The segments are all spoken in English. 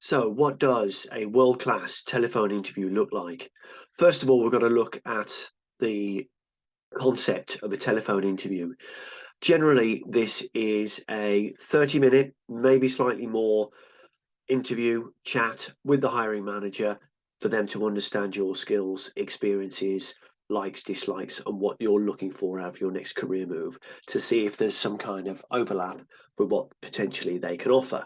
So, what does a world-class telephone interview look like? First of all, we've got to look at the concept of a telephone interview. Generally, this is a 30-minute, maybe slightly more, interview chat with the hiring manager for them to understand your skills, experiences, likes, dislikes, and what you're looking for out of your next career move to see if there's some kind of overlap with what potentially they can offer.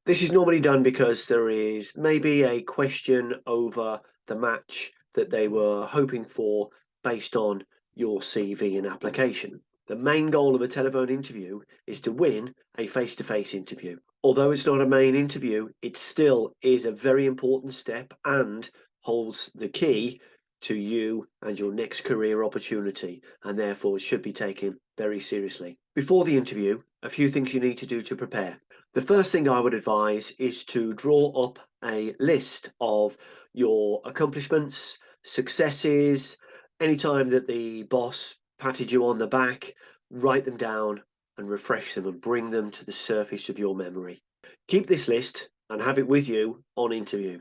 This is normally done because there is maybe a question over the match that they were hoping for based on your CV and application. The main goal of a telephone interview is to win a face to face interview. Although it's not a main interview, it still is a very important step and holds the key to you and your next career opportunity, and therefore should be taken very seriously. Before the interview, a few things you need to do to prepare. The first thing I would advise is to draw up a list of your accomplishments, successes, anytime that the boss patted you on the back, write them down and refresh them and bring them to the surface of your memory. Keep this list and have it with you on interview.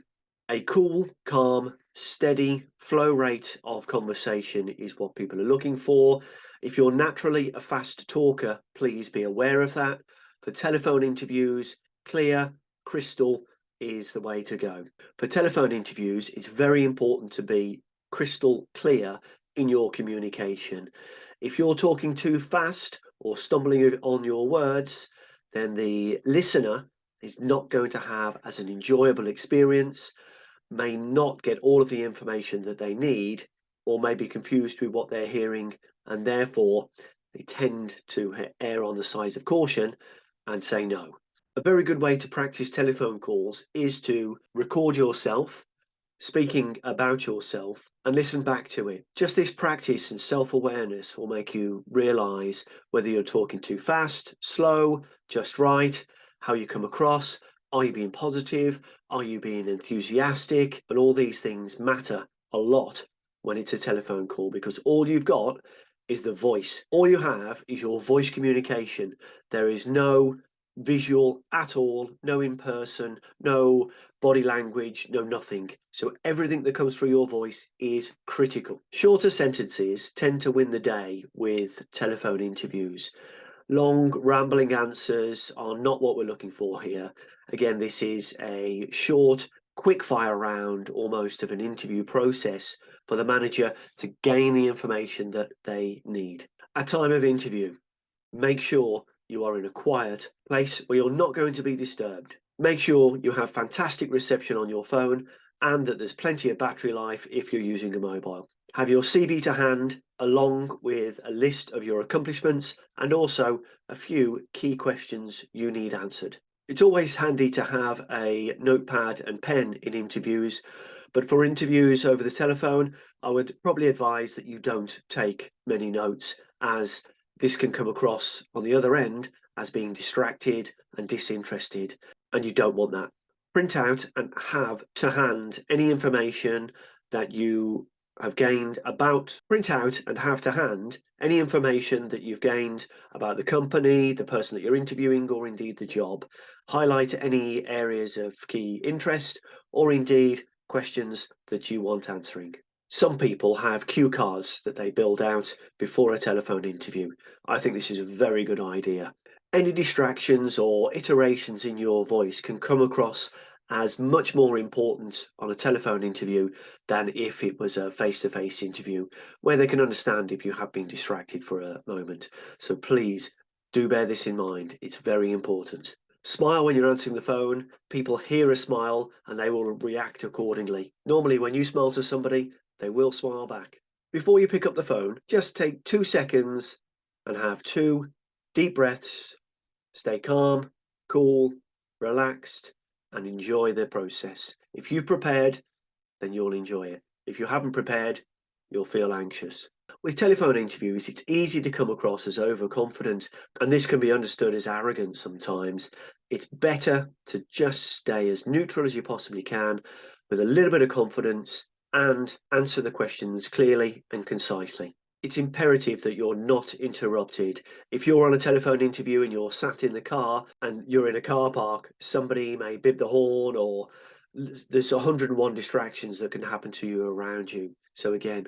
A cool, calm, steady flow rate of conversation is what people are looking for. If you're naturally a fast talker, please be aware of that. For telephone interviews, clear, crystal is the way to go. For telephone interviews, it's very important to be crystal clear in your communication. If you're talking too fast or stumbling on your words, then the listener is not going to have as an enjoyable experience, may not get all of the information that they need, or may be confused with what they're hearing, and therefore they tend to err on the side of caution and say no. A very good way to practice telephone calls is to record yourself speaking about yourself and listen back to it. Just this practice and self awareness will make you realize whether you're talking too fast, slow, just right, how you come across. Are you being positive? Are you being enthusiastic? And all these things matter a lot when it's a telephone call because all you've got is the voice. All you have is your voice communication. There is no visual at all, no in person, no body language, no nothing. So everything that comes through your voice is critical. Shorter sentences tend to win the day with telephone interviews. Long, rambling answers are not what we're looking for here. Again, this is a short, quick fire round, almost of an interview process for the manager to gain the information that they need. At time of interview, make sure you are in a quiet place where you're not going to be disturbed. Make sure you have fantastic reception on your phone and that there's plenty of battery life if you're using a mobile. Have your CV to hand along with a list of your accomplishments and also a few key questions you need answered. It's always handy to have a notepad and pen in interviews, but for interviews over the telephone, I would probably advise that you don't take many notes as this can come across on the other end as being distracted and disinterested, and you don't want that. Print out and have to hand any information that you have gained about, print out and have to hand any information that you've gained about the company, the person that you're interviewing, or indeed the job. Highlight any areas of key interest or indeed questions that you want answering. Some people have cue cards that they build out before a telephone interview. I think this is a very good idea. Any distractions or iterations in your voice can come across as much more important on a telephone interview than if it was a face-to-face interview where they can understand if you have been distracted for a moment. So please do bear this in mind. It's very important. Smile when you're answering the phone. People hear a smile and they will react accordingly. Normally, when you smile to somebody, they will smile back. Before you pick up the phone, just take 2 seconds and have two deep breaths. Stay calm, cool, relaxed, and enjoy the process. If you've prepared, then you'll enjoy it. If you haven't prepared, you'll feel anxious. With telephone interviews, it's easy to come across as overconfident, and this can be understood as arrogant sometimes. It's better to just stay as neutral as you possibly can with a little bit of confidence and answer the questions clearly and concisely. it's imperative that you're not interrupted. If you're on a telephone interview and you're sat in the car and you're in a car park, somebody may bib the horn, or there's 101 distractions that can happen to you around you. So again,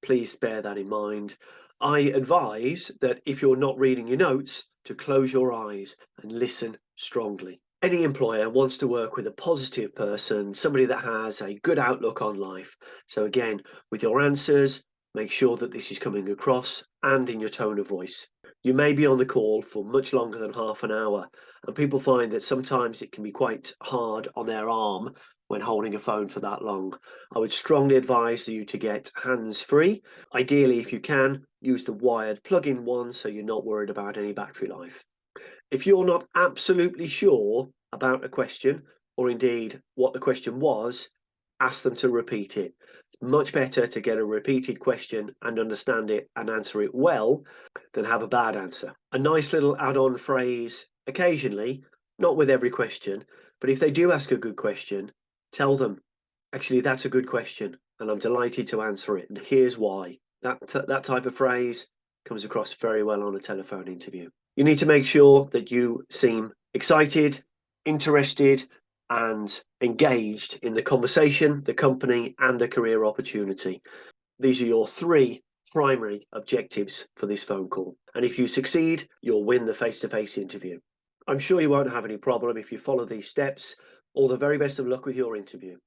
please bear that in mind. I advise that if you're not reading your notes, to close your eyes and listen strongly. Any employer wants to work with a positive person, somebody that has a good outlook on life. So again, with your answers, make sure that this is coming across and in your tone of voice. You may be on the call for much longer than half an hour, and people find that sometimes it can be quite hard on their arm when holding a phone for that long. I would strongly advise you to get hands-free. Ideally, if you can, use the wired plug-in one so you're not worried about any battery life. If you're not absolutely sure about a question, or indeed what the question was, ask them to repeat it. It's much better to get a repeated question and understand it and answer it well than have a bad answer. A nice little add-on phrase occasionally, not with every question, but if they do ask a good question, tell them, actually, that's a good question, and I'm delighted to answer it, and here's why. That type of phrase comes across very well on a telephone interview. You need to make sure that you seem excited, interested, and engaged in the conversation, the company, and the career opportunity. These are your three primary objectives for this phone call. And if you succeed, you'll win the face-to-face interview. I'm sure you won't have any problem if you follow these steps. All the very best of luck with your interview.